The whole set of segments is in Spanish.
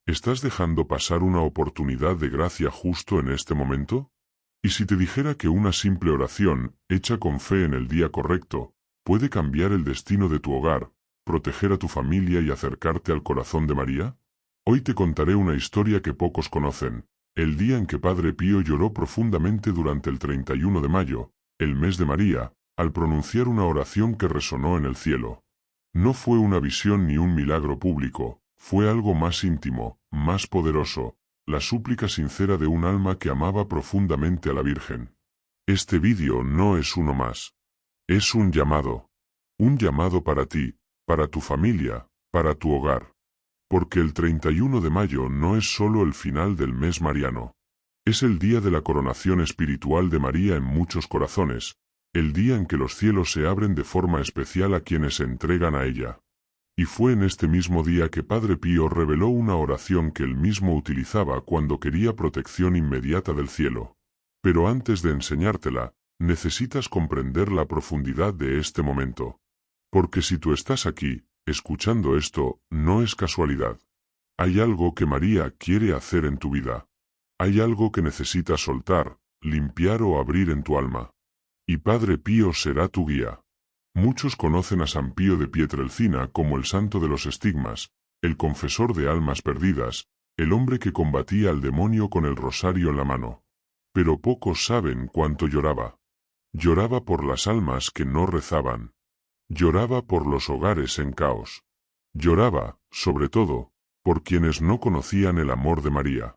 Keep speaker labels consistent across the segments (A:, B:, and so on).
A: ¿Estás dejando pasar una oportunidad de gracia justo en este momento? ¿Y si te dijera que una simple oración, hecha con fe en el día correcto, puede cambiar el destino de tu hogar, proteger a tu familia y acercarte al corazón de María? Hoy te contaré una historia que pocos conocen, el día en que Padre Pío lloró profundamente durante el 31 de mayo, el mes de María, al pronunciar una oración que resonó en el cielo. No fue una visión ni un milagro público, fue algo más íntimo, más poderoso, la súplica sincera de un alma que amaba profundamente a la Virgen. Este vídeo no es uno más. Es un llamado. Un llamado para ti, para tu familia, para tu hogar. Porque el 31 de mayo no es solo el final del mes mariano. Es el día de la coronación espiritual de María en muchos corazones, el día en que los cielos se abren de forma especial a quienes se entregan a ella. Y fue en este mismo día que Padre Pío reveló una oración que él mismo utilizaba cuando quería protección inmediata del cielo. Pero antes de enseñártela, necesitas comprender la profundidad de este momento. Porque si tú estás aquí, escuchando esto, no es casualidad. Hay algo que María quiere hacer en tu vida. Hay algo que necesitas soltar, limpiar o abrir en tu alma. Y Padre Pío será tu guía. Muchos conocen a San Pío de Pietrelcina como el santo de los estigmas, el confesor de almas perdidas, el hombre que combatía al demonio con el rosario en la mano. Pero pocos saben cuánto lloraba. Lloraba por las almas que no rezaban. Lloraba por los hogares en caos. Lloraba, sobre todo, por quienes no conocían el amor de María.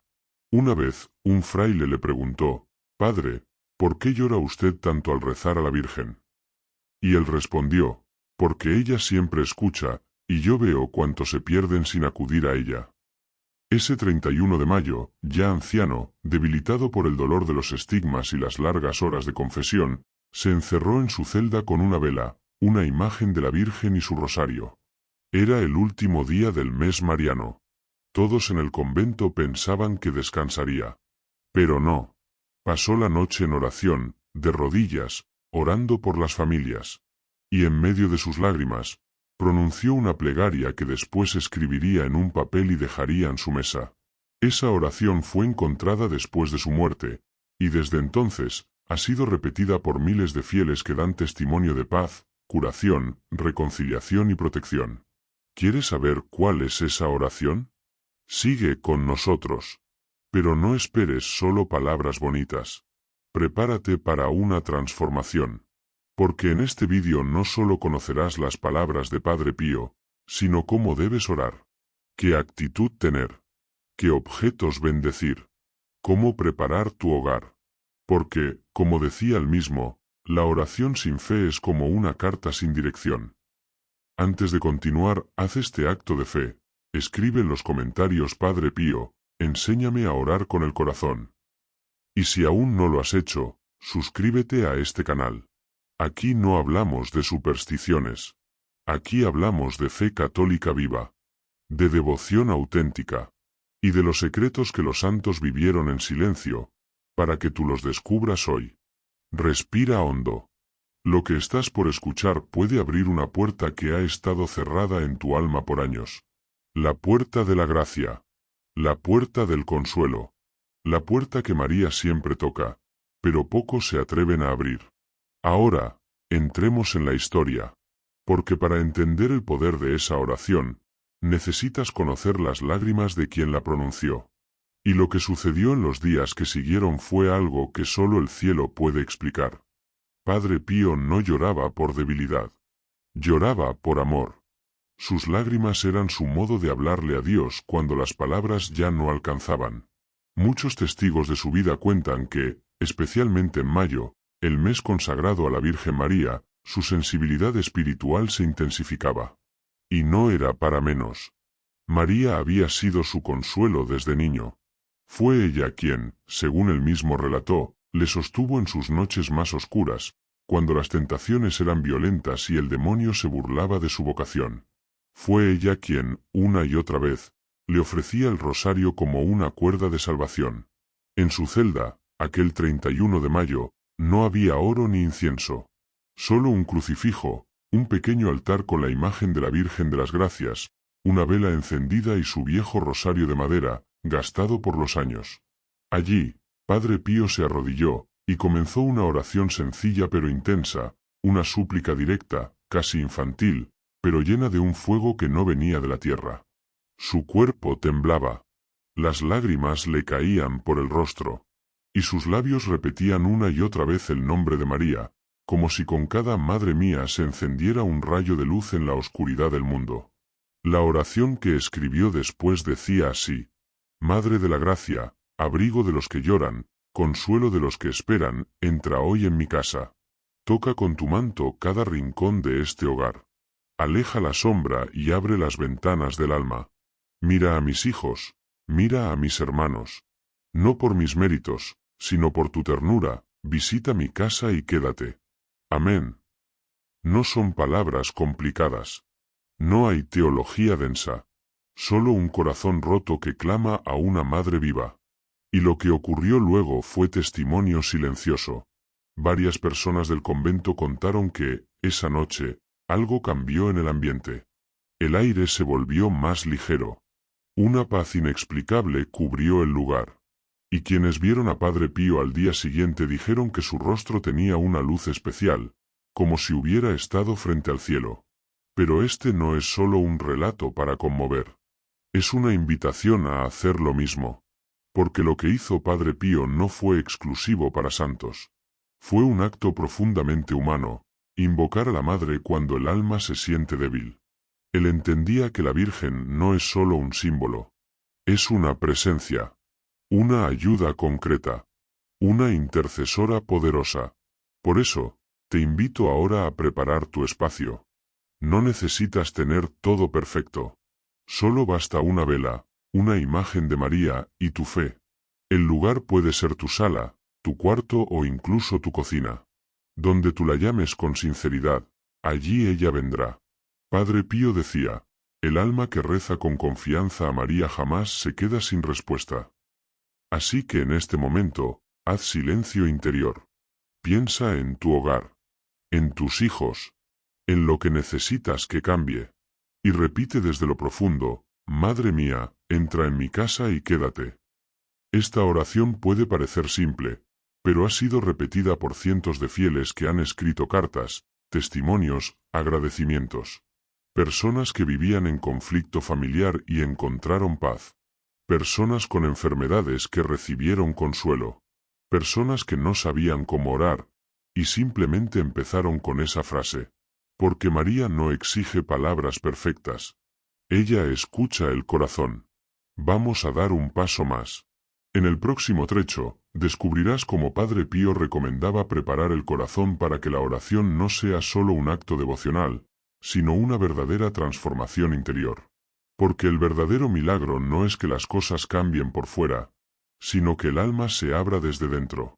A: Una vez, un fraile le preguntó, «Padre, ¿por qué llora usted tanto al rezar a la Virgen?» Y él respondió, «Porque ella siempre escucha, y yo veo cuánto se pierden sin acudir a ella». Ese 31 de mayo, ya anciano, debilitado por el dolor de los estigmas y las largas horas de confesión, se encerró en su celda con una vela, una imagen de la Virgen y su rosario. Era el último día del mes mariano. Todos en el convento pensaban que descansaría. Pero no. Pasó la noche en oración, de rodillas, orando por las familias. Y en medio de sus lágrimas, pronunció una plegaria que después escribiría en un papel y dejaría en su mesa. Esa oración fue encontrada después de su muerte, y desde entonces, ha sido repetida por miles de fieles que dan testimonio de paz, curación, reconciliación y protección. ¿Quieres saber cuál es esa oración? Sigue con nosotros. Pero no esperes solo palabras bonitas. Prepárate para una transformación. Porque en este vídeo no solo conocerás las palabras de Padre Pío, sino cómo debes orar, qué actitud tener, qué objetos bendecir, cómo preparar tu hogar. Porque, como decía él mismo, la oración sin fe es como una carta sin dirección. Antes de continuar, haz este acto de fe. Escribe en los comentarios Padre Pío, enséñame a orar con el corazón. Y si aún no lo has hecho, suscríbete a este canal. Aquí no hablamos de supersticiones. Aquí hablamos de fe católica viva, de devoción auténtica, y de los secretos que los santos vivieron en silencio, para que tú los descubras hoy. Respira hondo. Lo que estás por escuchar puede abrir una puerta que ha estado cerrada en tu alma por años. La puerta de la gracia. La puerta del consuelo. La puerta que María siempre toca, pero pocos se atreven a abrir. Ahora, entremos en la historia. Porque para entender el poder de esa oración, necesitas conocer las lágrimas de quien la pronunció. Y lo que sucedió en los días que siguieron fue algo que solo el cielo puede explicar. Padre Pío no lloraba por debilidad. Lloraba por amor. Sus lágrimas eran su modo de hablarle a Dios cuando las palabras ya no alcanzaban. Muchos testigos de su vida cuentan que, especialmente en mayo, el mes consagrado a la Virgen María, su sensibilidad espiritual se intensificaba. Y no era para menos. María había sido su consuelo desde niño. Fue ella quien, según él mismo relató, le sostuvo en sus noches más oscuras, cuando las tentaciones eran violentas y el demonio se burlaba de su vocación. Fue ella quien, una y otra vez, le ofrecía el rosario como una cuerda de salvación. En su celda, aquel 31 de mayo, no había oro ni incienso. Solo un crucifijo, un pequeño altar con la imagen de la Virgen de las Gracias, una vela encendida y su viejo rosario de madera, gastado por los años. Allí, Padre Pío se arrodilló, y comenzó una oración sencilla pero intensa, una súplica directa, casi infantil, pero llena de un fuego que no venía de la tierra. Su cuerpo temblaba. Las lágrimas le caían por el rostro. Y sus labios repetían una y otra vez el nombre de María, como si con cada Madre mía se encendiera un rayo de luz en la oscuridad del mundo. La oración que escribió después decía así: Madre de la Gracia, abrigo de los que lloran, consuelo de los que esperan, entra hoy en mi casa. Toca con tu manto cada rincón de este hogar. Aleja la sombra y abre las ventanas del alma. Mira a mis hijos, mira a mis hermanos. No por mis méritos, sino por tu ternura, visita mi casa y quédate. Amén. No son palabras complicadas. No hay teología densa. Solo un corazón roto que clama a una madre viva. Y lo que ocurrió luego fue testimonio silencioso. Varias personas del convento contaron que, esa noche, algo cambió en el ambiente. El aire se volvió más ligero. Una paz inexplicable cubrió el lugar. Y quienes vieron a Padre Pío al día siguiente dijeron que su rostro tenía una luz especial, como si hubiera estado frente al cielo. Pero este no es solo un relato para conmover. Es una invitación a hacer lo mismo. Porque lo que hizo Padre Pío no fue exclusivo para santos. Fue un acto profundamente humano, invocar a la Madre cuando el alma se siente débil. Él entendía que la Virgen no es solo un símbolo. Es una presencia. Una ayuda concreta. Una intercesora poderosa. Por eso, te invito ahora a preparar tu espacio. No necesitas tener todo perfecto. Solo basta una vela, una imagen de María y tu fe. El lugar puede ser tu sala, tu cuarto o incluso tu cocina. Donde tú la llames con sinceridad, allí ella vendrá. Padre Pío decía, el alma que reza con confianza a María jamás se queda sin respuesta. Así que en este momento, haz silencio interior. Piensa en tu hogar, en tus hijos, en lo que necesitas que cambie. Y repite desde lo profundo, Madre mía, entra en mi casa y quédate. Esta oración puede parecer simple, pero ha sido repetida por cientos de fieles que han escrito cartas, testimonios, agradecimientos. Personas que vivían en conflicto familiar y encontraron paz. Personas con enfermedades que recibieron consuelo. Personas que no sabían cómo orar, y simplemente empezaron con esa frase. Porque María no exige palabras perfectas. Ella escucha el corazón. Vamos a dar un paso más. En el próximo trecho, descubrirás cómo Padre Pío recomendaba preparar el corazón para que la oración no sea solo un acto devocional, sino una verdadera transformación interior. Porque el verdadero milagro no es que las cosas cambien por fuera, sino que el alma se abra desde dentro.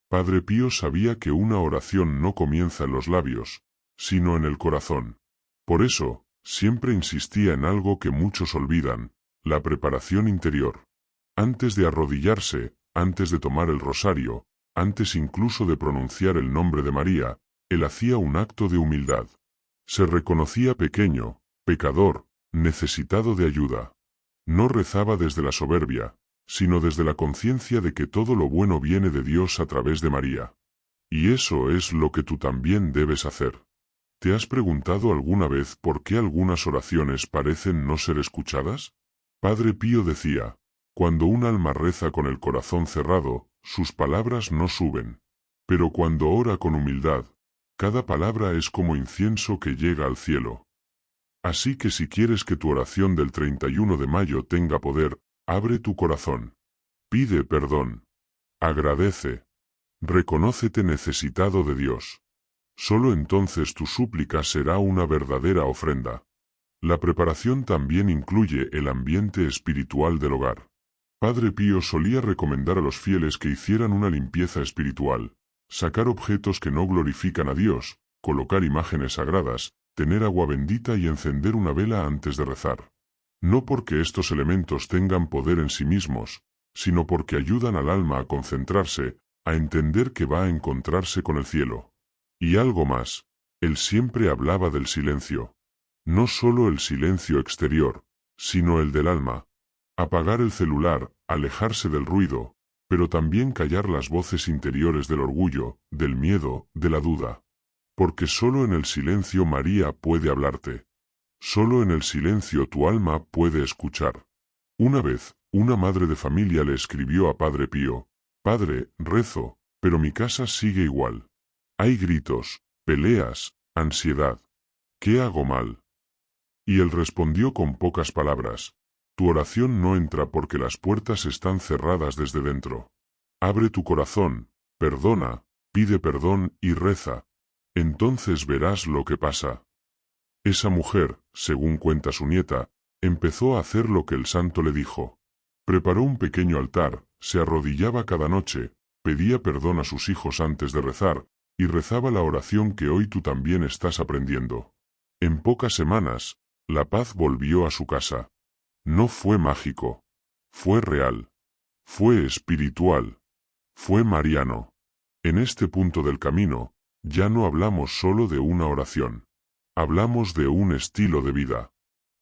A: Padre Pío sabía que una oración no comienza en los labios, sino en el corazón. Por eso, siempre insistía en algo que muchos olvidan, la preparación interior. Antes de arrodillarse, antes de tomar el rosario, antes incluso de pronunciar el nombre de María, él hacía un acto de humildad. Se reconocía pequeño, pecador, necesitado de ayuda. No rezaba desde la soberbia, sino desde la conciencia de que todo lo bueno viene de Dios a través de María. Y eso es lo que tú también debes hacer. ¿Te has preguntado alguna vez por qué algunas oraciones parecen no ser escuchadas? Padre Pío decía, cuando un alma reza con el corazón cerrado, sus palabras no suben. Pero cuando ora con humildad, cada palabra es como incienso que llega al cielo. Así que si quieres que tu oración del 31 de mayo tenga poder, abre tu corazón. Pide perdón. Agradece. Reconócete necesitado de Dios. Solo entonces tu súplica será una verdadera ofrenda. La preparación también incluye el ambiente espiritual del hogar. Padre Pío solía recomendar a los fieles que hicieran una limpieza espiritual, sacar objetos que no glorifican a Dios, colocar imágenes sagradas, tener agua bendita y encender una vela antes de rezar. No porque estos elementos tengan poder en sí mismos, sino porque ayudan al alma a concentrarse, a entender que va a encontrarse con el cielo. Y algo más, él siempre hablaba del silencio. No solo el silencio exterior, sino el del alma. Apagar el celular, alejarse del ruido, pero también callar las voces interiores del orgullo, del miedo, de la duda. Porque solo en el silencio María puede hablarte. Solo en el silencio tu alma puede escuchar. Una vez, una madre de familia le escribió a Padre Pío: «Padre, rezo, pero mi casa sigue igual. Hay gritos, peleas, ansiedad. ¿Qué hago mal?». Y él respondió con pocas palabras: «Tu oración no entra porque las puertas están cerradas desde dentro. Abre tu corazón, perdona, pide perdón y reza. Entonces verás lo que pasa». Esa mujer, según cuenta su nieta, empezó a hacer lo que el santo le dijo. Preparó un pequeño altar, se arrodillaba cada noche, pedía perdón a sus hijos antes de rezar, y rezaba la oración que hoy tú también estás aprendiendo. En pocas semanas, la paz volvió a su casa. No fue mágico. Fue real. Fue espiritual. Fue mariano. En este punto del camino, ya no hablamos solo de una oración. Hablamos de un estilo de vida.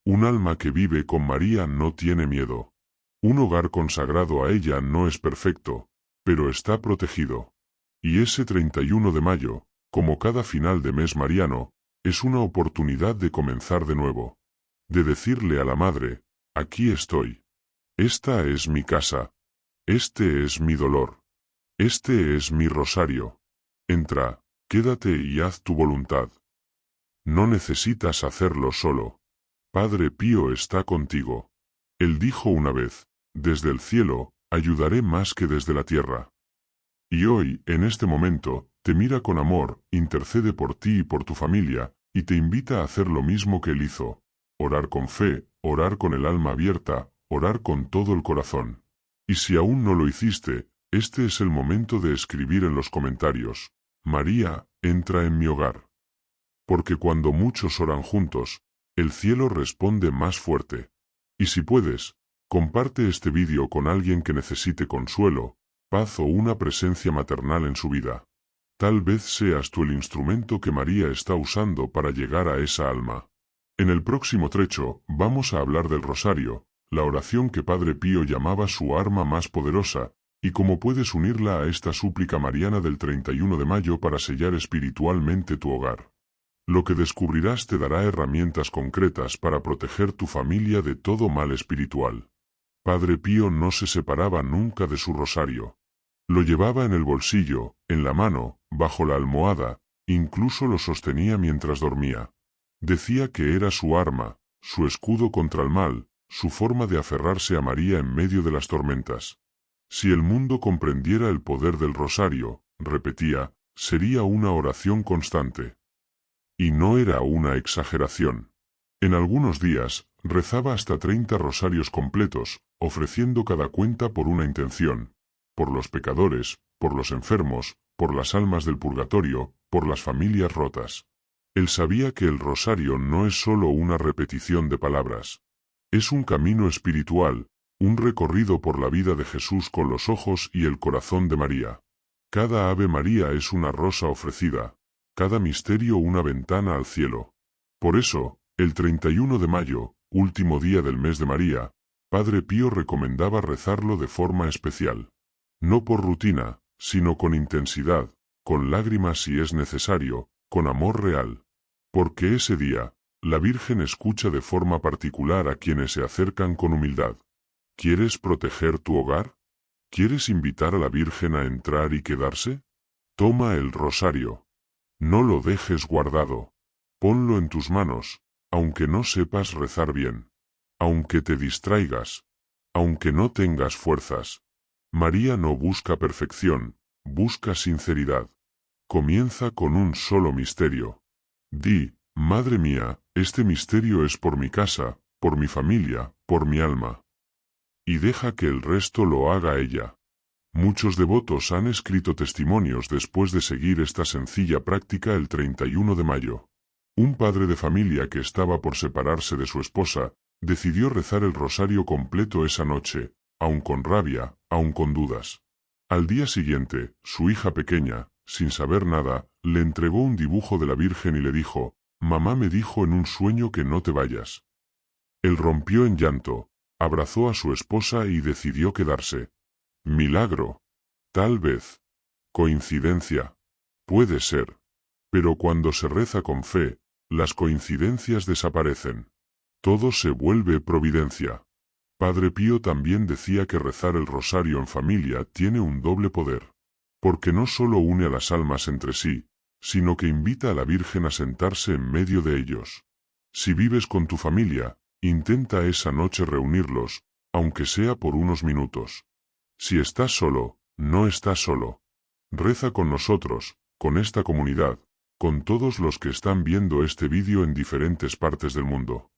A: Un alma que vive con María no tiene miedo. Un hogar consagrado a ella no es perfecto, pero está protegido. Y ese 31 de mayo, como cada final de mes mariano, es una oportunidad de comenzar de nuevo. De decirle a la Madre: «Aquí estoy. Esta es mi casa. Este es mi dolor. Este es mi rosario. Entra, quédate y haz tu voluntad». No necesitas hacerlo solo. Padre Pío está contigo. Él dijo una vez: «Desde el cielo, ayudaré más que desde la tierra». Y hoy, en este momento, te mira con amor, intercede por ti y por tu familia, y te invita a hacer lo mismo que él hizo: orar con fe, orar con el alma abierta, orar con todo el corazón. Y si aún no lo hiciste, este es el momento de escribir en los comentarios: «María, entra en mi hogar». Porque cuando muchos oran juntos, el cielo responde más fuerte. Y si puedes, comparte este vídeo con alguien que necesite consuelo, paz o una presencia maternal en su vida. Tal vez seas tú el instrumento que María está usando para llegar a esa alma. En el próximo trecho, vamos a hablar del rosario, la oración que Padre Pío llamaba su arma más poderosa, y cómo puedes unirla a esta súplica mariana del 31 de mayo para sellar espiritualmente tu hogar. Lo que descubrirás te dará herramientas concretas para proteger tu familia de todo mal espiritual. Padre Pío no se separaba nunca de su rosario. Lo llevaba en el bolsillo, en la mano, bajo la almohada, incluso lo sostenía mientras dormía. Decía que era su arma, su escudo contra el mal, su forma de aferrarse a María en medio de las tormentas. Si el mundo comprendiera el poder del rosario, repetía, sería una oración constante. Y no era una exageración. En algunos días, rezaba hasta 30 rosarios completos, ofreciendo cada cuenta por una intención: por los pecadores, por los enfermos, por las almas del purgatorio, por las familias rotas. Él sabía que el rosario no es solo una repetición de palabras. Es un camino espiritual, un recorrido por la vida de Jesús con los ojos y el corazón de María. Cada Ave María es una rosa ofrecida, cada misterio una ventana al cielo. Por eso, el 31 de mayo, último día del mes de María, Padre Pío recomendaba rezarlo de forma especial. No por rutina, sino con intensidad, con lágrimas si es necesario, con amor real. Porque ese día, la Virgen escucha de forma particular a quienes se acercan con humildad. ¿Quieres proteger tu hogar? ¿Quieres invitar a la Virgen a entrar y quedarse? Toma el rosario. No lo dejes guardado. Ponlo en tus manos, aunque no sepas rezar bien. Aunque te distraigas. Aunque no tengas fuerzas. María no busca perfección, busca sinceridad. Comienza con un solo misterio. Di: «Madre mía, este misterio es por mi casa, por mi familia, por mi alma». Y deja que el resto lo haga ella. Muchos devotos han escrito testimonios después de seguir esta sencilla práctica el 31 de mayo. Un padre de familia que estaba por separarse de su esposa, decidió rezar el rosario completo esa noche, aun con rabia, aun con dudas. Al día siguiente, su hija pequeña, sin saber nada, le entregó un dibujo de la Virgen y le dijo: «Mamá me dijo en un sueño que no te vayas». Él rompió en llanto, abrazó a su esposa y decidió quedarse. Milagro. Tal vez. Coincidencia. Puede ser. Pero cuando se reza con fe, las coincidencias desaparecen. Todo se vuelve providencia. Padre Pío también decía que rezar el rosario en familia tiene un doble poder. Porque no solo une a las almas entre sí, sino que invita a la Virgen a sentarse en medio de ellos. Si vives con tu familia, intenta esa noche reunirlos, aunque sea por unos minutos. Si estás solo, no estás solo. Reza con nosotros, con esta comunidad, con todos los que están viendo este vídeo en diferentes partes del mundo.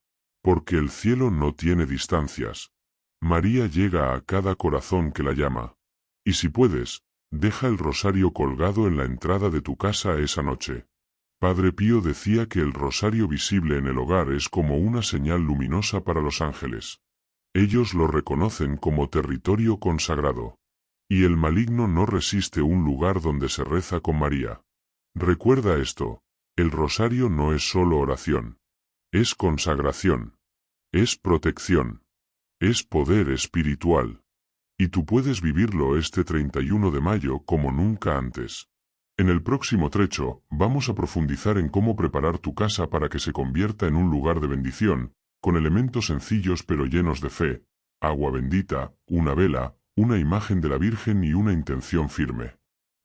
A: Porque el cielo no tiene distancias. María llega a cada corazón que la llama. Y si puedes, deja el rosario colgado en la entrada de tu casa esa noche. Padre Pío decía que el rosario visible en el hogar es como una señal luminosa para los ángeles. Ellos lo reconocen como territorio consagrado. Y el maligno no resiste un lugar donde se reza con María. Recuerda esto, el rosario no es solo oración. Es consagración. Es protección. Es poder espiritual. Y tú puedes vivirlo este 31 de mayo como nunca antes. En el próximo trecho, vamos a profundizar en cómo preparar tu casa para que se convierta en un lugar de bendición, con elementos sencillos pero llenos de fe, agua bendita, una vela, una imagen de la Virgen y una intención firme.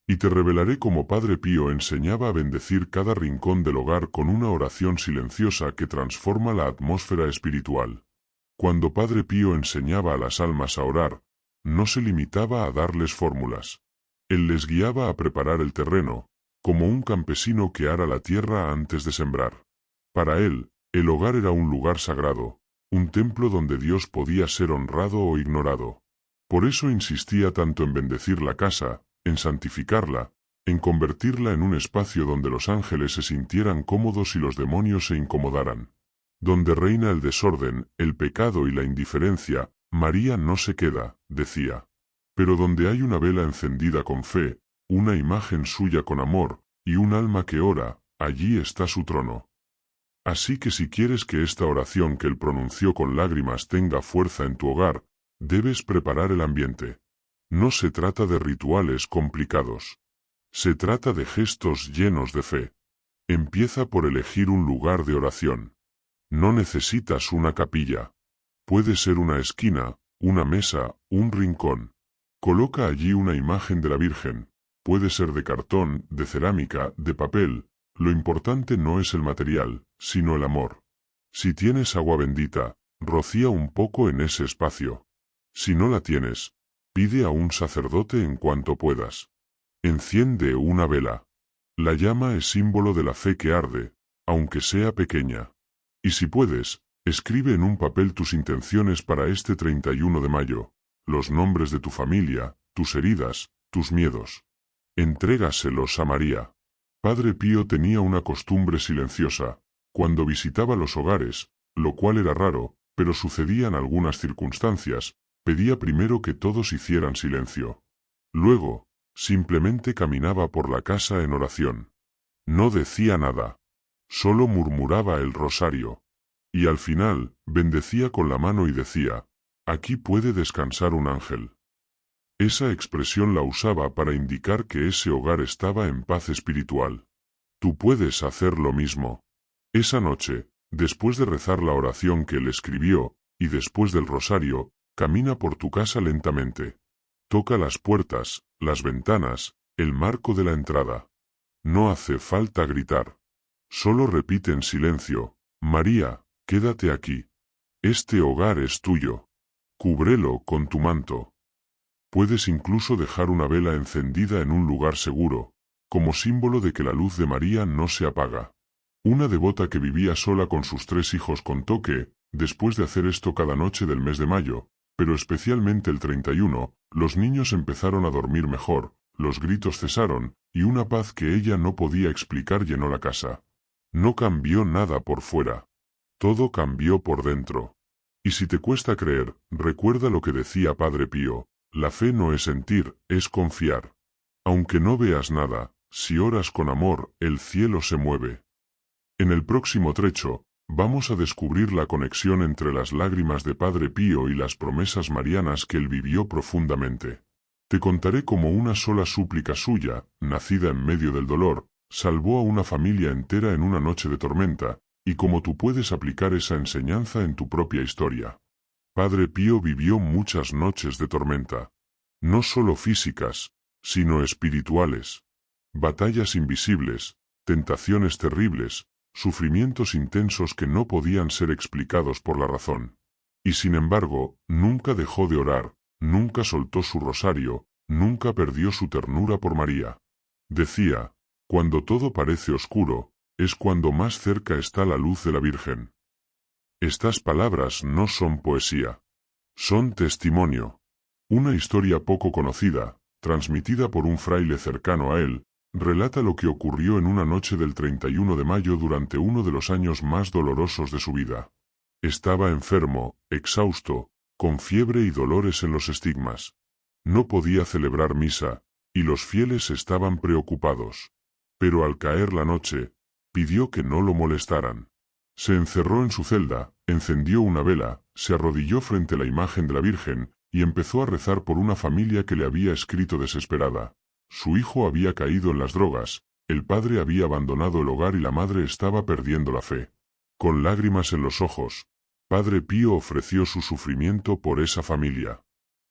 A: Y te revelaré cómo Padre Pío enseñaba a bendecir cada rincón del hogar con una oración silenciosa que transforma la atmósfera espiritual. Cuando Padre Pío enseñaba a las almas a orar, no se limitaba a darles fórmulas. Él les guiaba a preparar el terreno, como un campesino que ara la tierra antes de sembrar. Para él, el hogar era un lugar sagrado, un templo donde Dios podía ser honrado o ignorado. Por eso insistía tanto en bendecir la casa, en santificarla, en convertirla en un espacio donde los ángeles se sintieran cómodos y los demonios se incomodaran. Donde reina el desorden, el pecado y la indiferencia, María no se queda, decía. Pero donde hay una vela encendida con fe, una imagen suya con amor, y un alma que ora, allí está su trono. Así que si quieres que esta oración que él pronunció con lágrimas tenga fuerza en tu hogar, debes preparar el ambiente. No se trata de rituales complicados. Se trata de gestos llenos de fe. Empieza por elegir un lugar de oración. No necesitas una capilla. Puede ser una esquina, una mesa, un rincón. Coloca allí una imagen de la Virgen. Puede ser de cartón, de cerámica, de papel. Lo importante no es el material, sino el amor. Si tienes agua bendita, rocía un poco en ese espacio. Si no la tienes, pide a un sacerdote en cuanto puedas. Enciende una vela. La llama es símbolo de la fe que arde, aunque sea pequeña. Y si puedes, escribe en un papel tus intenciones para este 31 de mayo, los nombres de tu familia, tus heridas, tus miedos. Entrégaselos a María. Padre Pío tenía una costumbre silenciosa. Cuando visitaba los hogares, lo cual era raro, pero sucedía en algunas circunstancias, pedía primero que todos hicieran silencio. Luego, simplemente caminaba por la casa en oración. No decía nada. Solo murmuraba el rosario. Y al final, bendecía con la mano y decía, aquí puede descansar un ángel. Esa expresión la usaba para indicar que ese hogar estaba en paz espiritual. Tú puedes hacer lo mismo. Esa noche, después de rezar la oración que él escribió, y después del rosario, camina por tu casa lentamente. Toca las puertas, las ventanas, el marco de la entrada. No hace falta gritar. Solo repite en silencio, María, quédate aquí. Este hogar es tuyo. Cúbrelo con tu manto. Puedes incluso dejar una vela encendida en un lugar seguro, como símbolo de que la luz de María no se apaga. Una devota que vivía sola con sus 3 hijos contó que, después de hacer esto cada noche del mes de mayo, pero especialmente el 31, los niños empezaron a dormir mejor, los gritos cesaron, y una paz que ella no podía explicar llenó la casa. No cambió nada por fuera. Todo cambió por dentro. Y si te cuesta creer, recuerda lo que decía Padre Pío, la fe no es sentir, es confiar. Aunque no veas nada, si oras con amor, el cielo se mueve. En el próximo trecho, Vamos a descubrir la conexión entre las lágrimas de Padre Pío y las promesas marianas que él vivió profundamente. Te contaré cómo una sola súplica suya, nacida en medio del dolor, salvó a una familia entera en una noche de tormenta, y cómo tú puedes aplicar esa enseñanza en tu propia historia. Padre Pío vivió muchas noches de tormenta. No solo físicas, sino espirituales. Batallas invisibles, tentaciones terribles, sufrimientos intensos que no podían ser explicados por la razón. Y sin embargo, nunca dejó de orar, nunca soltó su rosario, nunca perdió su ternura por María. Decía, cuando todo parece oscuro, es cuando más cerca está la luz de la Virgen. Estas palabras no son poesía. Son testimonio. Una historia poco conocida, transmitida por un fraile cercano a él, relata lo que ocurrió en una noche del 31 de mayo durante uno de los años más dolorosos de su vida. Estaba enfermo, exhausto, con fiebre y dolores en los estigmas. No podía celebrar misa, y los fieles estaban preocupados. Pero al caer la noche, pidió que no lo molestaran. Se encerró en su celda, encendió una vela, se arrodilló frente a la imagen de la Virgen, y empezó a rezar por una familia que le había escrito desesperada. Su hijo había caído en las drogas, el padre había abandonado el hogar y la madre estaba perdiendo la fe. Con lágrimas en los ojos, Padre Pío ofreció su sufrimiento por esa familia.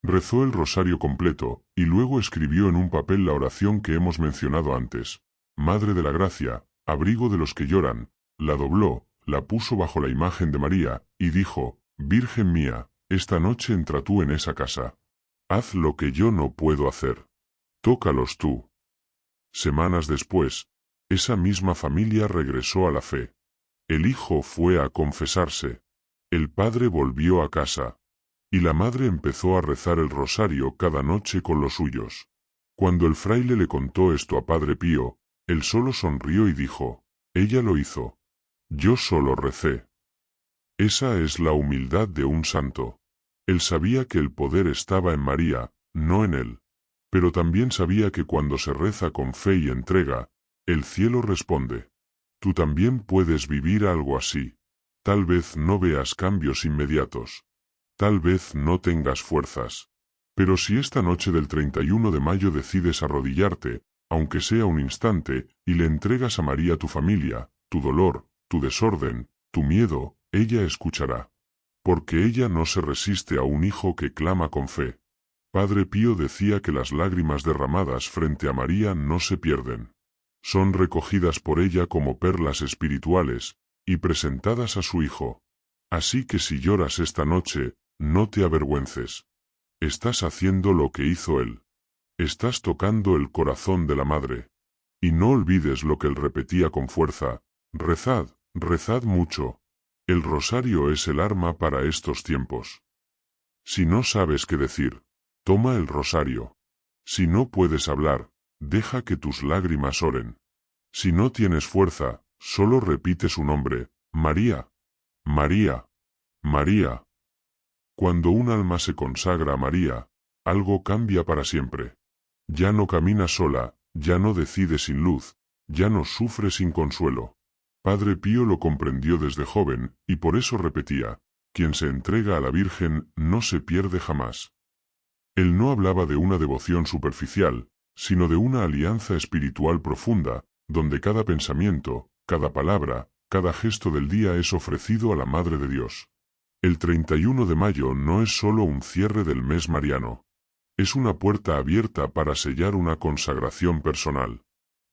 A: Rezó el rosario completo, y luego escribió en un papel la oración que hemos mencionado antes. Madre de la Gracia, abrigo de los que lloran, la dobló, la puso bajo la imagen de María, y dijo, Virgen mía, esta noche entra tú en esa casa. Haz lo que yo no puedo hacer. Tócalos tú. Semanas después, esa misma familia regresó a la fe. El hijo fue a confesarse. El padre volvió a casa. Y la madre empezó a rezar el rosario cada noche con los suyos. Cuando el fraile le contó esto a Padre Pío, él solo sonrió y dijo, ella lo hizo. Yo solo recé. Esa es la humildad de un santo. Él sabía que el poder estaba en María, no en él. Pero también sabía que cuando se reza con fe y entrega, el cielo responde. Tú también puedes vivir algo así. Tal vez no veas cambios inmediatos. Tal vez no tengas fuerzas. Pero si esta noche del 31 de mayo decides arrodillarte, aunque sea un instante, y le entregas a María tu familia, tu dolor, tu desorden, tu miedo, ella escuchará. Porque ella no se resiste a un hijo que clama con fe. Padre Pío decía que las lágrimas derramadas frente a María no se pierden. Son recogidas por ella como perlas espirituales, y presentadas a su hijo. Así que si lloras esta noche, no te avergüences. Estás haciendo lo que hizo él. Estás tocando el corazón de la madre. Y no olvides lo que él repetía con fuerza, rezad, rezad mucho. El rosario es el arma para estos tiempos. Si no sabes qué decir, toma el rosario. Si no puedes hablar, deja que tus lágrimas oren. Si no tienes fuerza, solo repite su nombre, María. María. María. Cuando un alma se consagra a María, algo cambia para siempre. Ya no camina sola, ya no decide sin luz, ya no sufre sin consuelo. Padre Pío lo comprendió desde joven, y por eso repetía, quien se entrega a la Virgen no se pierde jamás. Él no hablaba de una devoción superficial, sino de una alianza espiritual profunda, donde cada pensamiento, cada palabra, cada gesto del día es ofrecido a la Madre de Dios. El 31 de mayo no es solo un cierre del mes mariano. Es una puerta abierta para sellar una consagración personal.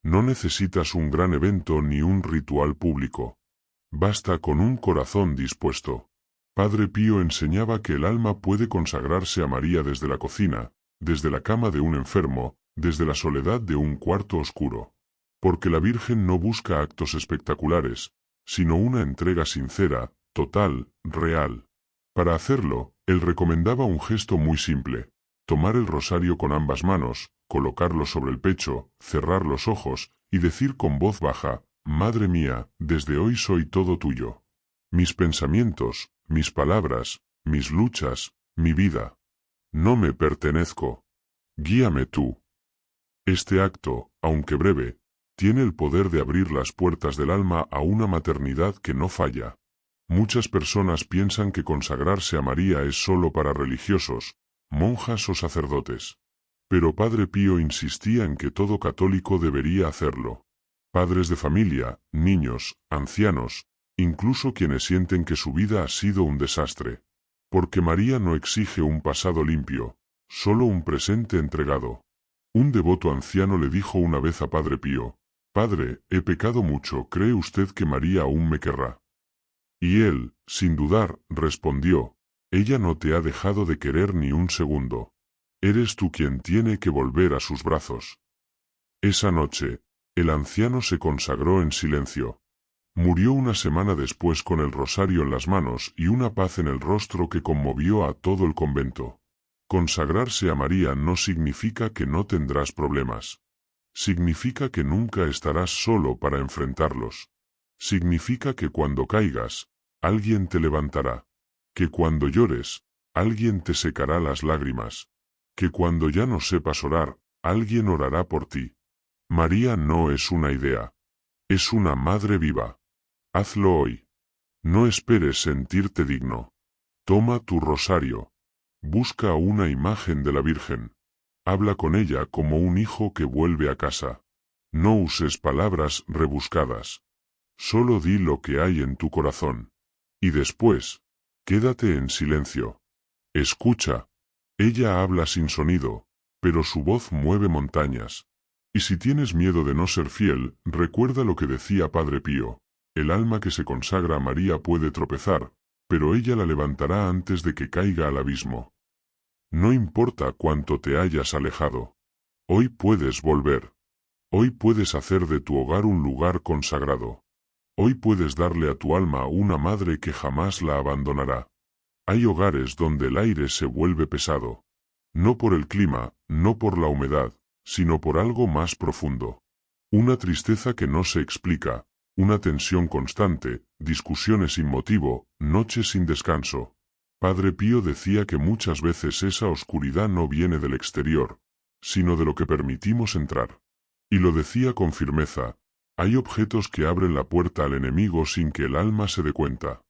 A: No necesitas un gran evento ni un ritual público. Basta con un corazón dispuesto. Padre Pío enseñaba que el alma puede consagrarse a María desde la cocina, desde la cama de un enfermo, desde la soledad de un cuarto oscuro. Porque la Virgen no busca actos espectaculares, sino una entrega sincera, total, real. Para hacerlo, él recomendaba un gesto muy simple: tomar el rosario con ambas manos, colocarlo sobre el pecho, cerrar los ojos, y decir con voz baja, Madre mía, desde hoy soy todo tuyo. Mis pensamientos, mis palabras, mis luchas, mi vida. No me pertenezco. Guíame tú. Este acto, aunque breve, tiene el poder de abrir las puertas del alma a una maternidad que no falla. Muchas personas piensan que consagrarse a María es solo para religiosos, monjas o sacerdotes. Pero Padre Pío insistía en que todo católico debería hacerlo. Padres de familia, niños, ancianos, incluso quienes sienten que su vida ha sido un desastre. Porque María no exige un pasado limpio, solo un presente entregado. Un devoto anciano le dijo una vez a Padre Pío: «Padre, he pecado mucho, ¿cree usted que María aún me querrá?». Y él, sin dudar, respondió: «Ella no te ha dejado de querer ni un segundo. Eres tú quien tiene que volver a sus brazos». Esa noche, el anciano se consagró en silencio. Murió una semana después con el rosario en las manos y una paz en el rostro que conmovió a todo el convento. Consagrarse a María no significa que no tendrás problemas. Significa que nunca estarás solo para enfrentarlos. Significa que cuando caigas, alguien te levantará. Que cuando llores, alguien te secará las lágrimas. Que cuando ya no sepas orar, alguien orará por ti. María no es una idea. Es una madre viva. Hazlo hoy. No esperes sentirte digno. Toma tu rosario. Busca una imagen de la Virgen. Habla con ella como un hijo que vuelve a casa. No uses palabras rebuscadas. Solo di lo que hay en tu corazón. Y después, quédate en silencio. Escucha. Ella habla sin sonido, pero su voz mueve montañas. Y si tienes miedo de no ser fiel, recuerda lo que decía Padre Pío: el alma que se consagra a María puede tropezar, pero ella la levantará antes de que caiga al abismo. No importa cuánto te hayas alejado. Hoy puedes volver. Hoy puedes hacer de tu hogar un lugar consagrado. Hoy puedes darle a tu alma una madre que jamás la abandonará. Hay hogares donde el aire se vuelve pesado. No por el clima, no por la humedad, sino por algo más profundo. Una tristeza que no se explica, una tensión constante, discusiones sin motivo, noches sin descanso. Padre Pío decía que muchas veces esa oscuridad no viene del exterior, sino de lo que permitimos entrar. Y lo decía con firmeza: hay objetos que abren la puerta al enemigo sin que el alma se dé cuenta.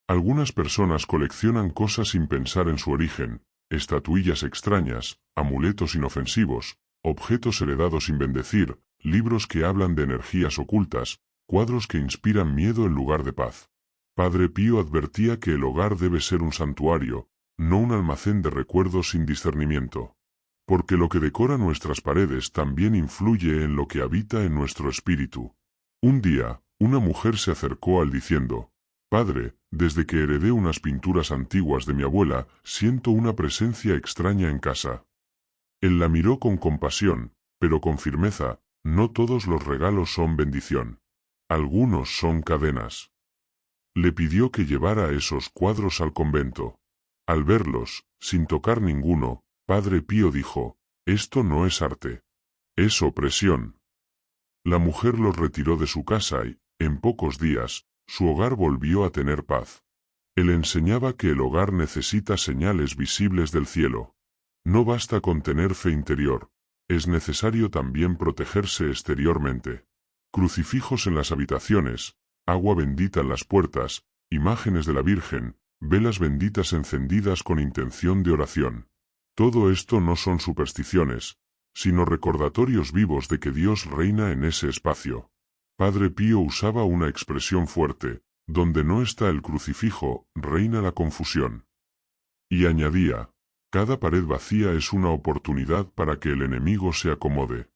A: Algunas personas coleccionan cosas sin pensar en su origen: estatuillas extrañas, amuletos inofensivos, objetos heredados sin bendecir, libros que hablan de energías ocultas, cuadros que inspiran miedo en lugar de paz. Padre Pío advertía que el hogar debe ser un santuario, no un almacén de recuerdos sin discernimiento. Porque lo que decora nuestras paredes también influye en lo que habita en nuestro espíritu. Un día, una mujer se acercó a él diciendo: «Padre, desde que heredé unas pinturas antiguas de mi abuela, siento una presencia extraña en casa». Él la miró con compasión, pero con firmeza: «No todos los regalos son bendición. Algunos son cadenas». Le pidió que llevara esos cuadros al convento. Al verlos, sin tocar ninguno, Padre Pío dijo: «Esto no es arte. Es opresión». La mujer los retiró de su casa y, en pocos días, su hogar volvió a tener paz. Él enseñaba que el hogar necesita señales visibles del cielo. No basta con tener fe interior, es necesario también protegerse exteriormente. Crucifijos en las habitaciones, agua bendita en las puertas, imágenes de la Virgen, velas benditas encendidas con intención de oración. Todo esto no son supersticiones, sino recordatorios vivos de que Dios reina en ese espacio. Padre Pío usaba una expresión fuerte: donde no está el crucifijo, reina la confusión. Y añadía: cada pared vacía es una oportunidad para que el enemigo se acomode.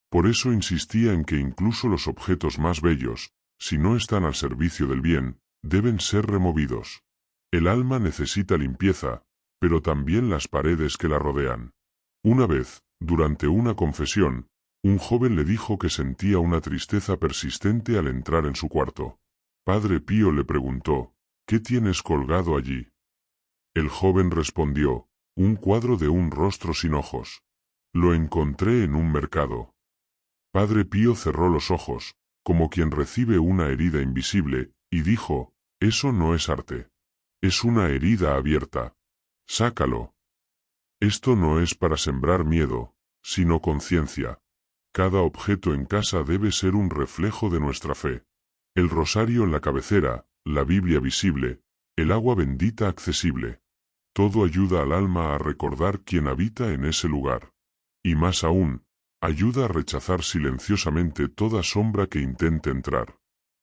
A: Por eso insistía en que incluso los objetos más bellos, si no están al servicio del bien, deben ser removidos. El alma necesita limpieza, pero también las paredes que la rodean. Una vez, durante una confesión, un joven le dijo que sentía una tristeza persistente al entrar en su cuarto. Padre Pío le preguntó: «¿Qué tienes colgado allí?». El joven respondió: «Un cuadro de un rostro sin ojos. Lo encontré en un mercado». Padre Pío cerró los ojos, como quien recibe una herida invisible, y dijo: «Eso no es arte. Es una herida abierta. Sácalo». Esto no es para sembrar miedo, sino conciencia. Cada objeto en casa debe ser un reflejo de nuestra fe. El rosario en la cabecera, la Biblia visible, el agua bendita accesible. Todo ayuda al alma a recordar quién habita en ese lugar. Y más aún, ayuda a rechazar silenciosamente toda sombra que intente entrar.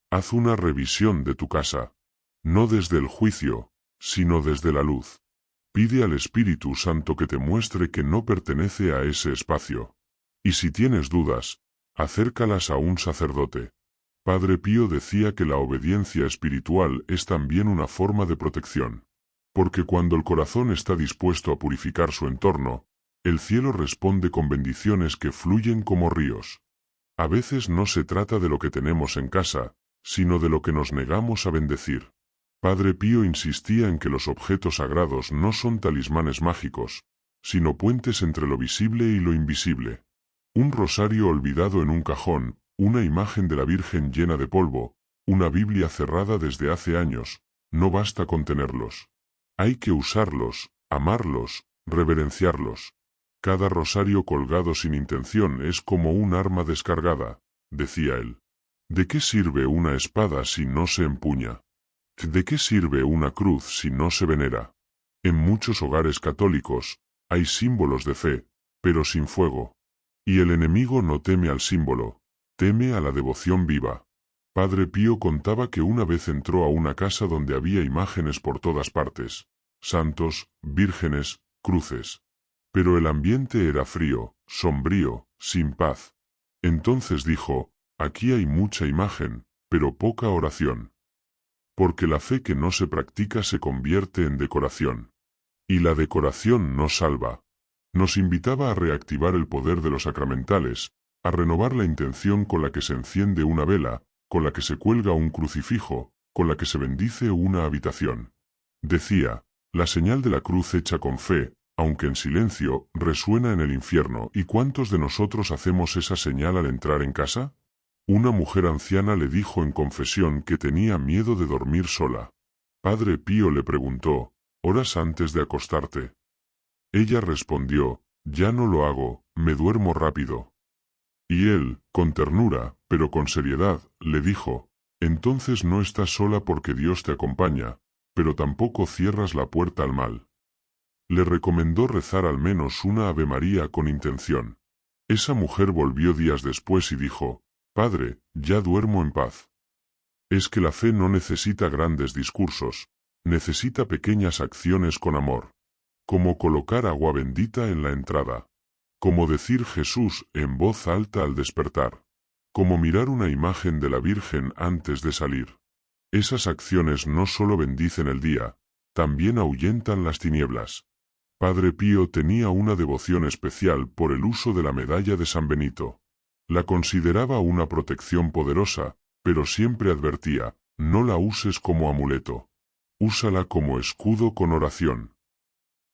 A: Haz una revisión de tu casa. No desde el juicio, sino desde la luz. Pide al Espíritu Santo que te muestre que no pertenece a ese espacio. Y si tienes dudas, acércalas a un sacerdote. Padre Pío decía que la obediencia espiritual es también una forma de protección. Porque cuando el corazón está dispuesto a purificar su entorno, el cielo responde con bendiciones que fluyen como ríos. A veces no se trata de lo que tenemos en casa, sino de lo que nos negamos a bendecir. Padre Pío insistía en que los objetos sagrados no son talismanes mágicos, sino puentes entre lo visible y lo invisible. Un rosario olvidado en un cajón, una imagen de la Virgen llena de polvo, una Biblia cerrada desde hace años, no basta con tenerlos. Hay que usarlos, amarlos, reverenciarlos. Cada rosario colgado sin intención es como un arma descargada, decía él. ¿De qué sirve una espada si no se empuña? ¿De qué sirve una cruz si no se venera? En muchos hogares católicos, hay símbolos de fe, pero sin fuego. Y el enemigo no teme al símbolo, teme a la devoción viva. Padre Pío contaba que una vez entró a una casa donde había imágenes por todas partes, santos, vírgenes, cruces. Pero el ambiente era frío, sombrío, sin paz. Entonces dijo, aquí hay mucha imagen, pero poca oración. Porque la fe que no se practica se convierte en decoración. Y la decoración no salva. Nos invitaba a reactivar el poder de los sacramentales, a renovar la intención con la que se enciende una vela, con la que se cuelga un crucifijo, con la que se bendice una habitación. Decía, la señal de la cruz hecha con fe, aunque en silencio, resuena en el infierno. ¿Y cuántos de nosotros hacemos esa señal al entrar en casa? Una mujer anciana le dijo en confesión que tenía miedo de dormir sola. Padre Pío le preguntó, ¿horas antes de acostarte? Ella respondió, ya no lo hago, me duermo rápido. Y él, con ternura, pero con seriedad, le dijo, entonces no estás sola porque Dios te acompaña, pero tampoco cierras la puerta al mal. Le recomendó rezar al menos una Ave María con intención. Esa mujer volvió días después y dijo, Padre, ya duermo en paz. Es que la fe no necesita grandes discursos, necesita pequeñas acciones con amor. Como colocar agua bendita en la entrada. Como decir Jesús en voz alta al despertar. Como mirar una imagen de la Virgen antes de salir. Esas acciones no solo bendicen el día, también ahuyentan las tinieblas. Padre Pío tenía una devoción especial por el uso de la medalla de San Benito. La consideraba una protección poderosa, pero siempre advertía, no la uses como amuleto. Úsala como escudo con oración.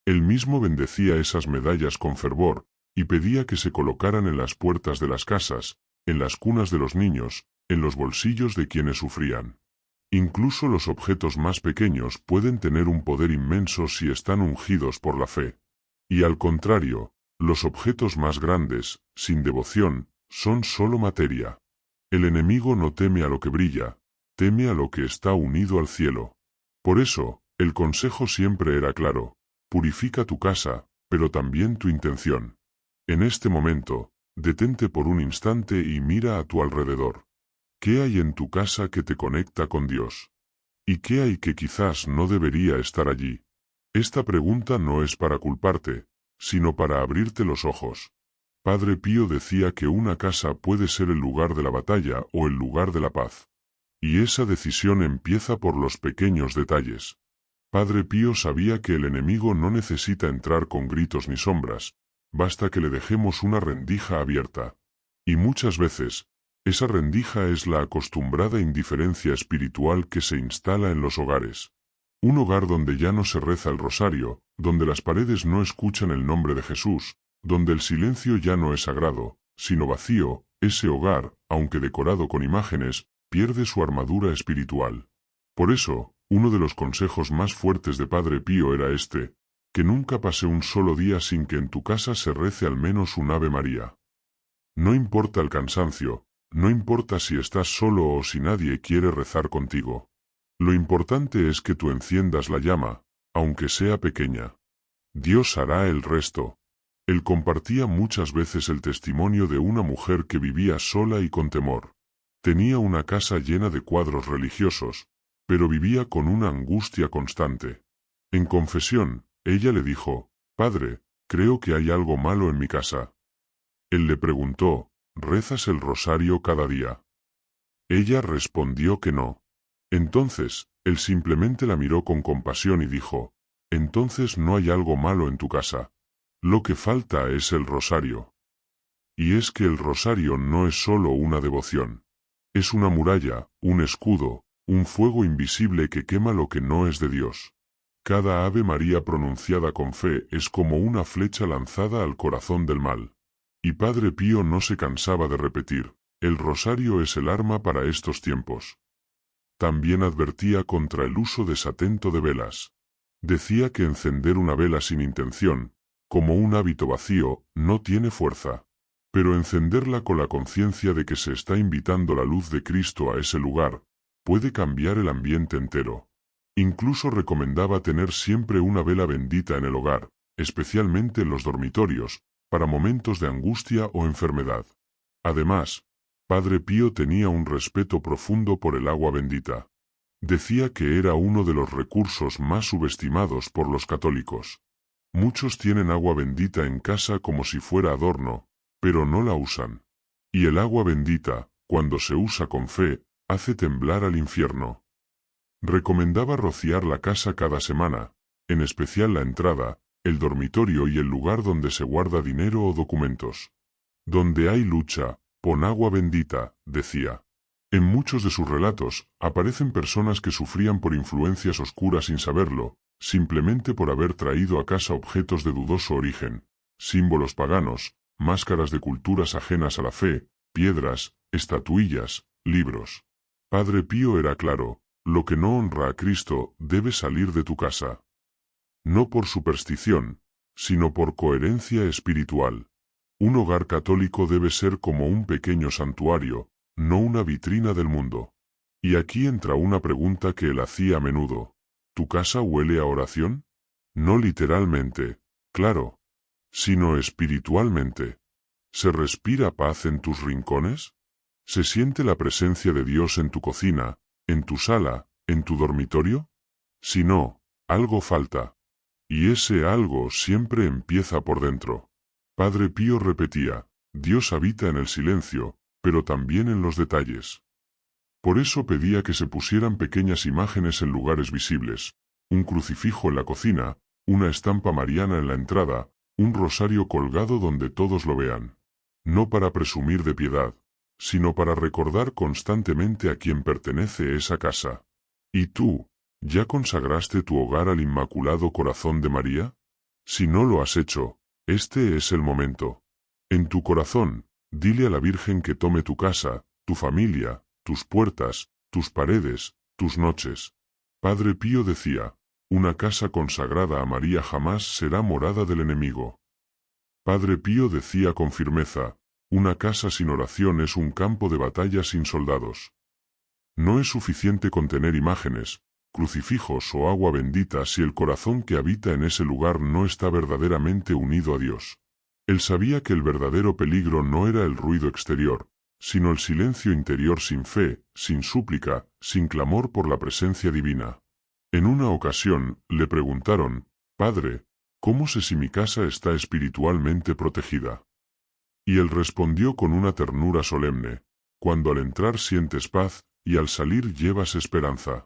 A: Él mismo bendecía esas medallas con fervor, y pedía que se colocaran en las puertas de las casas, en las cunas de los niños, en los bolsillos de quienes sufrían. Incluso los objetos más pequeños pueden tener un poder inmenso si están ungidos por la fe. Y al contrario, los objetos más grandes, sin devoción, son solo materia. El enemigo no teme a lo que brilla, teme a lo que está unido al cielo. Por eso, el consejo siempre era claro, purifica tu casa, pero también tu intención. En este momento, detente por un instante y mira a tu alrededor. ¿Qué hay en tu casa que te conecta con Dios? ¿Y qué hay que quizás no debería estar allí? Esta pregunta no es para culparte, sino para abrirte los ojos. Padre Pío decía que una casa puede ser el lugar de la batalla o el lugar de la paz. Y esa decisión empieza por los pequeños detalles. Padre Pío sabía que el enemigo no necesita entrar con gritos ni sombras, basta que le dejemos una rendija abierta. Y muchas veces, esa rendija es la acostumbrada indiferencia espiritual que se instala en los hogares. Un hogar donde ya no se reza el rosario, donde las paredes no escuchan el nombre de Jesús, donde el silencio ya no es sagrado, sino vacío, ese hogar, aunque decorado con imágenes, pierde su armadura espiritual. Por eso, uno de los consejos más fuertes de Padre Pío era este, que nunca pase un solo día sin que en tu casa se rece al menos un Ave María. No importa el cansancio, no importa si estás solo o si nadie quiere rezar contigo. Lo importante es que tú enciendas la llama, aunque sea pequeña. Dios hará el resto. Él compartía muchas veces el testimonio de una mujer que vivía sola y con temor. Tenía una casa llena de cuadros religiosos, pero vivía con una angustia constante. En confesión, ella le dijo: «Padre, creo que hay algo malo en mi casa». Él le preguntó: «¿Rezas el rosario cada día?». Ella respondió que no. Entonces, él simplemente la miró con compasión y dijo: «Entonces no hay algo malo en tu casa. Lo que falta es el rosario». Y es que el rosario no es solo una devoción. Es una muralla, un escudo, un fuego invisible que quema lo que no es de Dios. Cada Ave María pronunciada con fe es como una flecha lanzada al corazón del mal. Y Padre Pío no se cansaba de repetir: el rosario es el arma para estos tiempos. También advertía contra el uso desatento de velas. Decía que encender una vela sin intención, como un hábito vacío, no tiene fuerza. Pero encenderla con la conciencia de que se está invitando la luz de Cristo a ese lugar, puede cambiar el ambiente entero. Incluso recomendaba tener siempre una vela bendita en el hogar, especialmente en los dormitorios, para momentos de angustia o enfermedad. Además, Padre Pío tenía un respeto profundo por el agua bendita. Decía que era uno de los recursos más subestimados por los católicos. Muchos tienen agua bendita en casa como si fuera adorno, pero no la usan. Y el agua bendita, cuando se usa con fe, hace temblar al infierno. Recomendaba rociar la casa cada semana, en especial la entrada, el dormitorio y el lugar donde se guarda dinero o documentos. Donde hay lucha, pon agua bendita, decía. En muchos de sus relatos, aparecen personas que sufrían por influencias oscuras sin saberlo, simplemente por haber traído a casa objetos de dudoso origen, símbolos paganos, máscaras de culturas ajenas a la fe, piedras, estatuillas, libros. Padre Pío era claro: lo que no honra a Cristo debe salir de tu casa. No por superstición, sino por coherencia espiritual. Un hogar católico debe ser como un pequeño santuario, no una vitrina del mundo. Y aquí entra una pregunta que él hacía a menudo: ¿tu casa huele a oración? No literalmente, claro, sino espiritualmente. ¿Se respira paz en tus rincones? ¿Se siente la presencia de Dios en tu cocina, en tu sala, en tu dormitorio? Si no, algo falta. Y ese algo siempre empieza por dentro. Padre Pío repetía: Dios habita en el silencio, pero también en los detalles. Por eso pedía que se pusieran pequeñas imágenes en lugares visibles: un crucifijo en la cocina, una estampa mariana en la entrada, un rosario colgado donde todos lo vean. No para presumir de piedad, sino para recordar constantemente a quién pertenece esa casa. ¿Y tú, ya consagraste tu hogar al Inmaculado Corazón de María? Si no lo has hecho, este es el momento. En tu corazón, dile a la Virgen que tome tu casa, tu familia, tus puertas, tus paredes, tus noches. Padre Pío decía: una casa consagrada a María jamás será morada del enemigo. Padre Pío decía con firmeza: una casa sin oración es un campo de batalla sin soldados. No es suficiente con tener imágenes, crucifijos o agua bendita si el corazón que habita en ese lugar no está verdaderamente unido a Dios. Él sabía que el verdadero peligro no era el ruido exterior, sino el silencio interior sin fe, sin súplica, sin clamor por la presencia divina. En una ocasión, le preguntaron: «Padre, ¿cómo sé si mi casa está espiritualmente protegida?». Y él respondió con una ternura solemne: «Cuando al entrar sientes paz, y al salir llevas esperanza».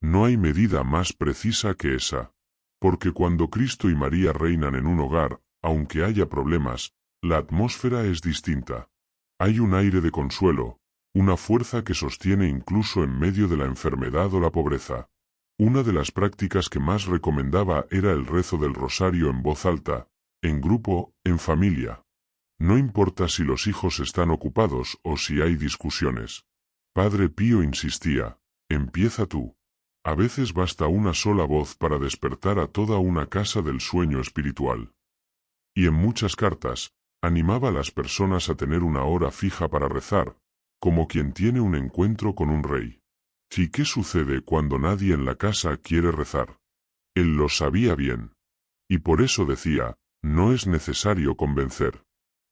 A: No hay medida más precisa que esa. Porque cuando Cristo y María reinan en un hogar, aunque haya problemas, la atmósfera es distinta. Hay un aire de consuelo, una fuerza que sostiene incluso en medio de la enfermedad o la pobreza. Una de las prácticas que más recomendaba era el rezo del rosario en voz alta, en grupo, en familia. No importa si los hijos están ocupados o si hay discusiones. Padre Pío insistía: empieza tú. A veces basta una sola voz para despertar a toda una casa del sueño espiritual. Y en muchas cartas, animaba a las personas a tener una hora fija para rezar, como quien tiene un encuentro con un rey. ¿Y qué sucede cuando nadie en la casa quiere rezar? Él lo sabía bien. Y por eso decía, no es necesario convencer.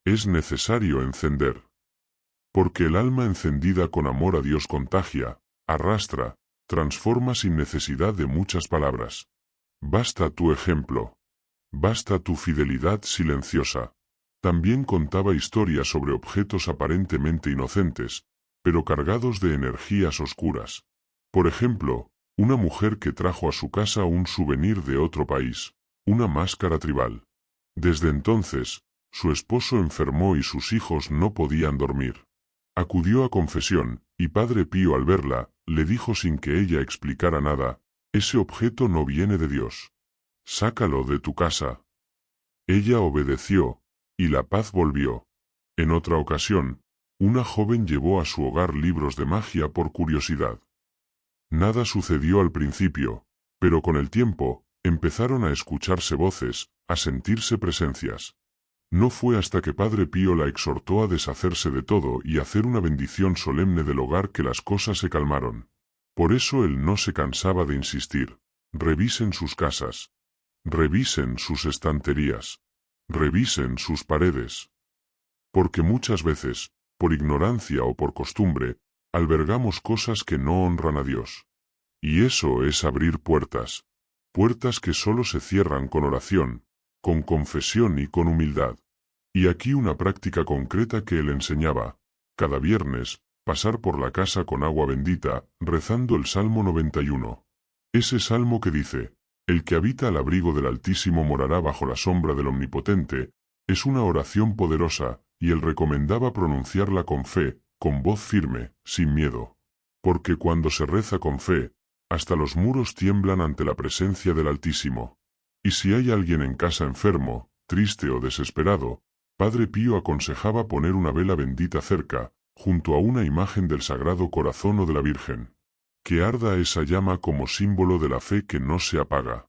A: Es necesario encender. Porque el alma encendida con amor a Dios contagia, arrastra, transforma sin necesidad de muchas palabras. Basta tu ejemplo. Basta tu fidelidad silenciosa. También contaba historias sobre objetos aparentemente inocentes, pero cargados de energías oscuras. Por ejemplo, una mujer que trajo a su casa un souvenir de otro país, una máscara tribal. Desde entonces, su esposo enfermó y sus hijos no podían dormir. Acudió a confesión, y Padre Pío al verla, le dijo sin que ella explicara nada, ese objeto no viene de Dios. Sácalo de tu casa. Ella obedeció, y la paz volvió. En otra ocasión, una joven llevó a su hogar libros de magia por curiosidad. Nada sucedió al principio, pero con el tiempo, empezaron a escucharse voces, a sentirse presencias. No fue hasta que Padre Pío la exhortó a deshacerse de todo y hacer una bendición solemne del hogar que las cosas se calmaron. Por eso él no se cansaba de insistir. Revisen sus casas. Revisen sus estanterías. Revisen sus paredes. Porque muchas veces, por ignorancia o por costumbre, albergamos cosas que no honran a Dios. Y eso es abrir puertas. Puertas que solo se cierran con oración, con confesión y con humildad. Y aquí una práctica concreta que él enseñaba. Cada viernes, pasar por la casa con agua bendita, rezando el Salmo 91. Ese salmo que dice, el que habita al abrigo del Altísimo morará bajo la sombra del Omnipotente, es una oración poderosa, y él recomendaba pronunciarla con fe, con voz firme, sin miedo. Porque cuando se reza con fe, hasta los muros tiemblan ante la presencia del Altísimo. Y si hay alguien en casa enfermo, triste o desesperado, Padre Pío aconsejaba poner una vela bendita cerca, junto a una imagen del Sagrado Corazón o de la Virgen. Que arda esa llama como símbolo de la fe que no se apaga.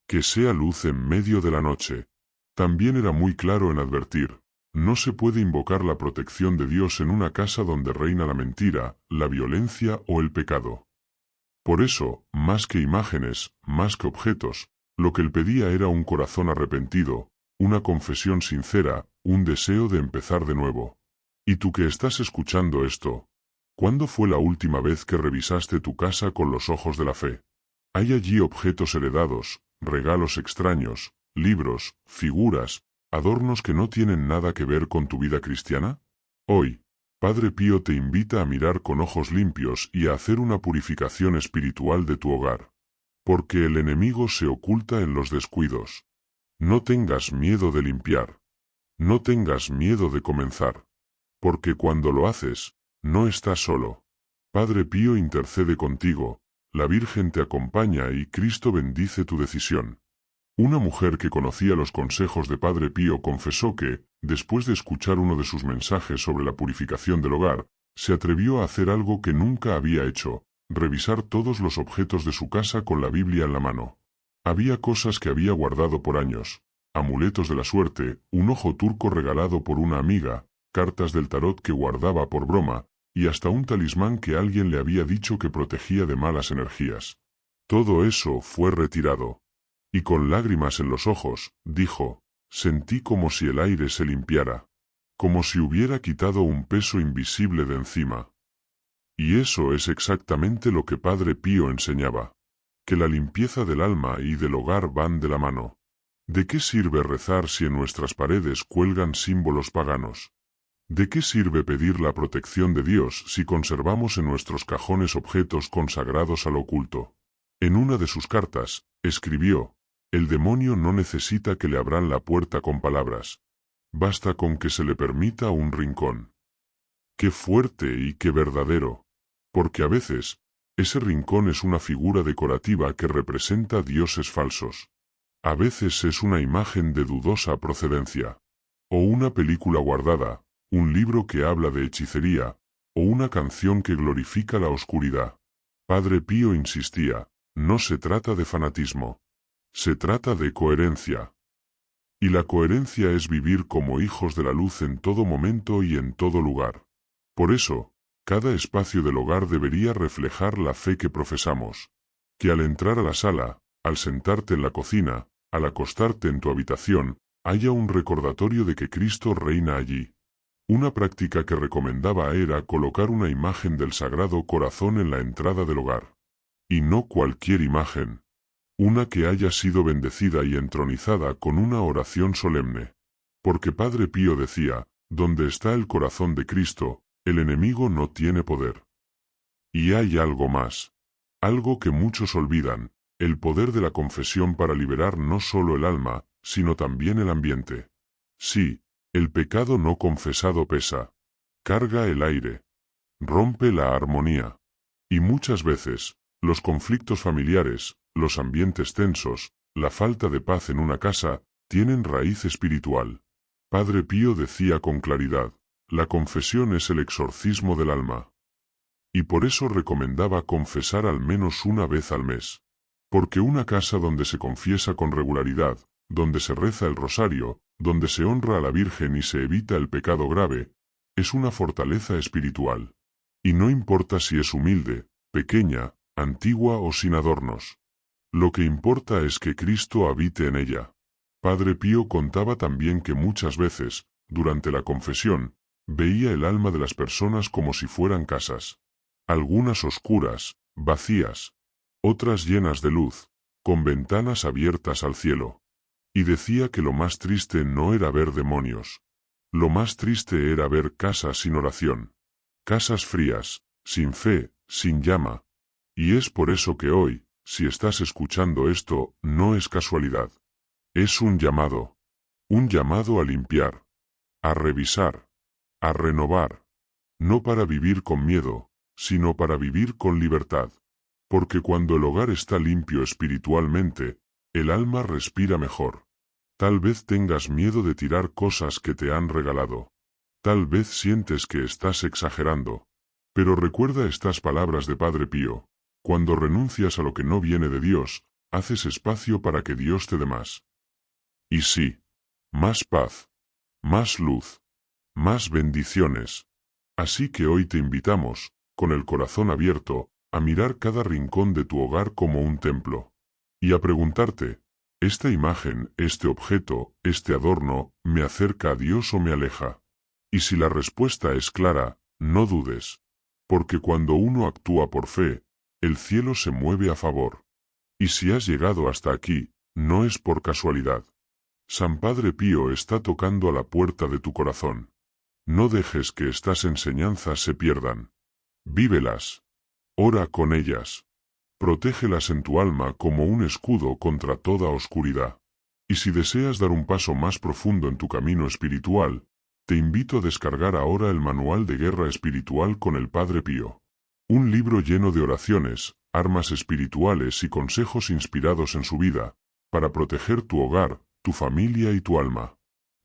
A: Que sea luz en medio de la noche. También era muy claro en advertir, no se puede invocar la protección de Dios en una casa donde reina la mentira, la violencia o el pecado. Por eso, más que imágenes, más que objetos, lo que él pedía era un corazón arrepentido, una confesión sincera, un deseo de empezar de nuevo. Y tú que estás escuchando esto, ¿cuándo fue la última vez que revisaste tu casa con los ojos de la fe? ¿Hay allí objetos heredados, regalos extraños, libros, figuras, adornos que no tienen nada que ver con tu vida cristiana? Hoy, Padre Pío te invita a mirar con ojos limpios y a hacer una purificación espiritual de tu hogar. Porque el enemigo se oculta en los descuidos. No tengas miedo de limpiar. No tengas miedo de comenzar. Porque cuando lo haces, no estás solo. Padre Pío intercede contigo, la Virgen te acompaña y Cristo bendice tu decisión. Una mujer que conocía los consejos de Padre Pío confesó que, después de escuchar uno de sus mensajes sobre la purificación del hogar, se atrevió a hacer algo que nunca había hecho, revisar todos los objetos de su casa con la Biblia en la mano. Había cosas que había guardado por años, amuletos de la suerte, un ojo turco regalado por una amiga, cartas del tarot que guardaba por broma, y hasta un talismán que alguien le había dicho que protegía de malas energías. Todo eso fue retirado. Y con lágrimas en los ojos, dijo, sentí como si el aire se limpiara, como si hubiera quitado un peso invisible de encima. Y eso es exactamente lo que Padre Pío enseñaba, que la limpieza del alma y del hogar van de la mano. ¿De qué sirve rezar si en nuestras paredes cuelgan símbolos paganos? ¿De qué sirve pedir la protección de Dios si conservamos en nuestros cajones objetos consagrados al oculto? En una de sus cartas, escribió, el demonio no necesita que le abran la puerta con palabras. Basta con que se le permita un rincón. ¡Qué fuerte y qué verdadero! Porque a veces, ese rincón es una figura decorativa que representa dioses falsos. A veces es una imagen de dudosa procedencia. O una película guardada, un libro que habla de hechicería, o una canción que glorifica la oscuridad. Padre Pío insistía, no se trata de fanatismo. Se trata de coherencia. Y la coherencia es vivir como hijos de la luz en todo momento y en todo lugar. Por eso, Cada espacio del hogar debería reflejar la fe que profesamos. Que al entrar a la sala, al sentarte en la cocina, al acostarte en tu habitación, haya un recordatorio de que Cristo reina allí. Una práctica que recomendaba era colocar una imagen del Sagrado Corazón en la entrada del hogar. Y no cualquier imagen. Una que haya sido bendecida y entronizada con una oración solemne. Porque Padre Pío decía, donde está el corazón de Cristo, el enemigo no tiene poder. Y hay algo más. Algo que muchos olvidan, el poder de la confesión para liberar no solo el alma, sino también el ambiente. Sí, el pecado no confesado pesa. Carga el aire. Rompe la armonía. Y muchas veces, los conflictos familiares, los ambientes tensos, la falta de paz en una casa, tienen raíz espiritual. Padre Pío decía con claridad, la confesión es el exorcismo del alma. Y por eso recomendaba confesar al menos una vez al mes. Porque una casa donde se confiesa con regularidad, donde se reza el rosario, donde se honra a la Virgen y se evita el pecado grave, es una fortaleza espiritual. Y no importa si es humilde, pequeña, antigua o sin adornos. Lo que importa es que Cristo habite en ella. Padre Pío contaba también que muchas veces, durante la confesión, veía el alma de las personas como si fueran casas. Algunas oscuras, vacías, otras llenas de luz, con ventanas abiertas al cielo. Y decía que lo más triste no era ver demonios. Lo más triste era ver casas sin oración. Casas frías, sin fe, sin llama. Y es por eso que hoy, si estás escuchando esto, no es casualidad. Es un llamado. Un llamado a limpiar. A revisar. A renovar. No para vivir con miedo, sino para vivir con libertad. Porque cuando el hogar está limpio espiritualmente, el alma respira mejor. Tal vez tengas miedo de tirar cosas que te han regalado. Tal vez sientes que estás exagerando. Pero recuerda estas palabras de Padre Pío. Cuando renuncias a lo que no viene de Dios, haces espacio para que Dios te dé más. Y sí, más paz, más luz, más bendiciones. Así que hoy te invitamos, con el corazón abierto, a mirar cada rincón de tu hogar como un templo. Y a preguntarte, ¿esta imagen, este objeto, este adorno, me acerca a Dios o me aleja? Y si la respuesta es clara, no dudes. Porque cuando uno actúa por fe, el cielo se mueve a favor. Y si has llegado hasta aquí, no es por casualidad. San Padre Pío está tocando a la puerta de tu corazón. No dejes que estas enseñanzas se pierdan. Vívelas. Ora con ellas. Protégelas en tu alma como un escudo contra toda oscuridad. Y si deseas dar un paso más profundo en tu camino espiritual, te invito a descargar ahora el Manual de Guerra Espiritual con el Padre Pío. Un libro lleno de oraciones, armas espirituales y consejos inspirados en su vida, para proteger tu hogar, tu familia y tu alma.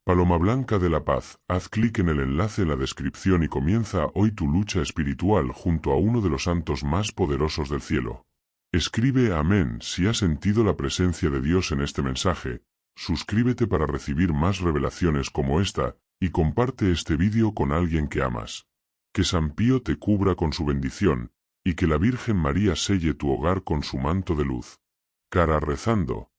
A: Paloma Blanca de la Paz, haz clic en el enlace en la descripción y comienza hoy tu lucha espiritual junto a uno de los santos más poderosos del cielo. Escribe amén si has sentido la presencia de Dios en este mensaje, suscríbete para recibir más revelaciones como esta, y comparte este vídeo con alguien que amas. Que San Pío te cubra con su bendición, y que la Virgen María selle tu hogar con su manto de luz. Cara rezando.